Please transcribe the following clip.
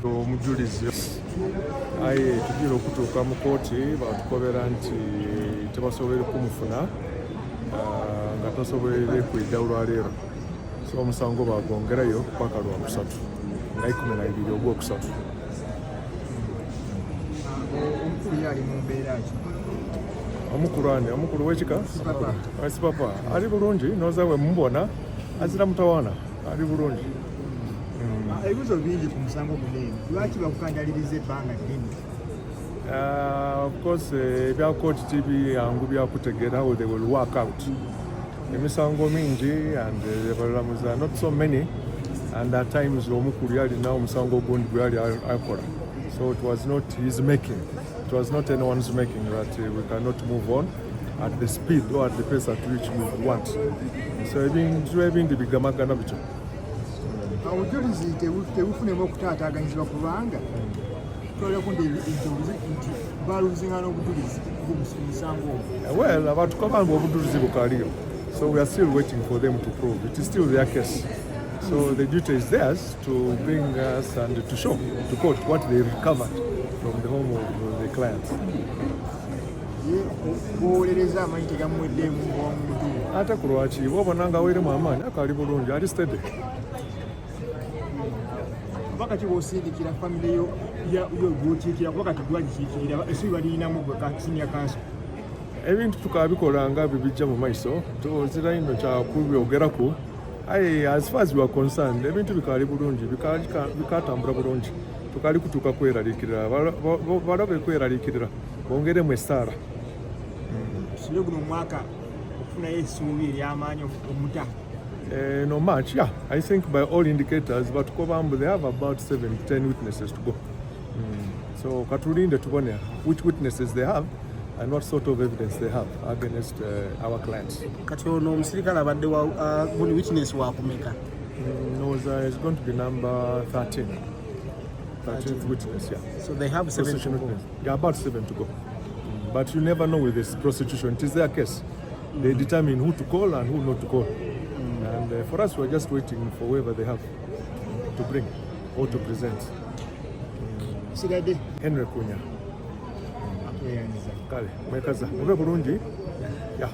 Omujulizi aye tugira okutuuka mu kooti batukobera nti tebasobole kumufuna nga tasobolere kwidda olwaleero, so omusango bagongerayo paka lwakusatu nga 12 ogwokusatu. Omukulu w'ekika Sipapa ali bulungi, noza we mumubona azira mutawaana, ali bulungi. Ebibuzo bingi ku musango guno, lwaki bakukandaliriza ebbanga ddene? Of course, ebya kooti tibi yangu byakutegeera how they will work out. Emisango mingi and abalamuzi not so many, and at times omukulu yalina omusango ogundi gwe yali akola, so it was not his making, it was not anyone's making that we cannot move on at the speed or at the pace at which we want. So ebintu bigamagana bityo. Obujulizi tebufunemu okutaataaganyizibwa kubanga twalako nti baluzinga n'obujulizi ku musango ogwo. Well, abatukabanga obujulizi bukaliyo, so we are still waiting for them to prove. It is still their case. So the duty is theirs to bring us and to show to court what they recovered from the home of the clients. Bwolereza amanyi tegamuweddemu ng'omuntu. Ate ku lwaki bw'obona nga aweeremu amaanyi akali bulungi, ali steady. Wakati wosindikira family yo gwokiikira wakati gwagikiikirira esubi balinamu gwe senior council. Ebintu tukabikola nga bibijja mu maiso tozira ino kyakubyogerako. As far as we are concerned, ebintu bikali bulungi, bikatambula bulungi, tukali kutuuka kweraliikirira, balabe kweraliikirira bongeremu essaala. Sibyo guno mwaka okufunayo essuubi ery'amaanyi omuta. No much, yeah. I think by all indicators, but they have about 7-10 witnesses to go. So, katulinde tubone which witnesses they have and what sort of evidence they have against our clients. Kati ono omusirikale abadde buli witness wakumeka? No, it's going to be number 13. 13th witness, yeah. So they have 7 to go? Yeah, about 7 to go. But you never know with this prostitution. It is their case. They determine who to call and who not to call. And for us, we're just waiting for whoever they have to bring or to present. Henry Kunya. Kale, mwekaza. Mube bulungi? Yeah.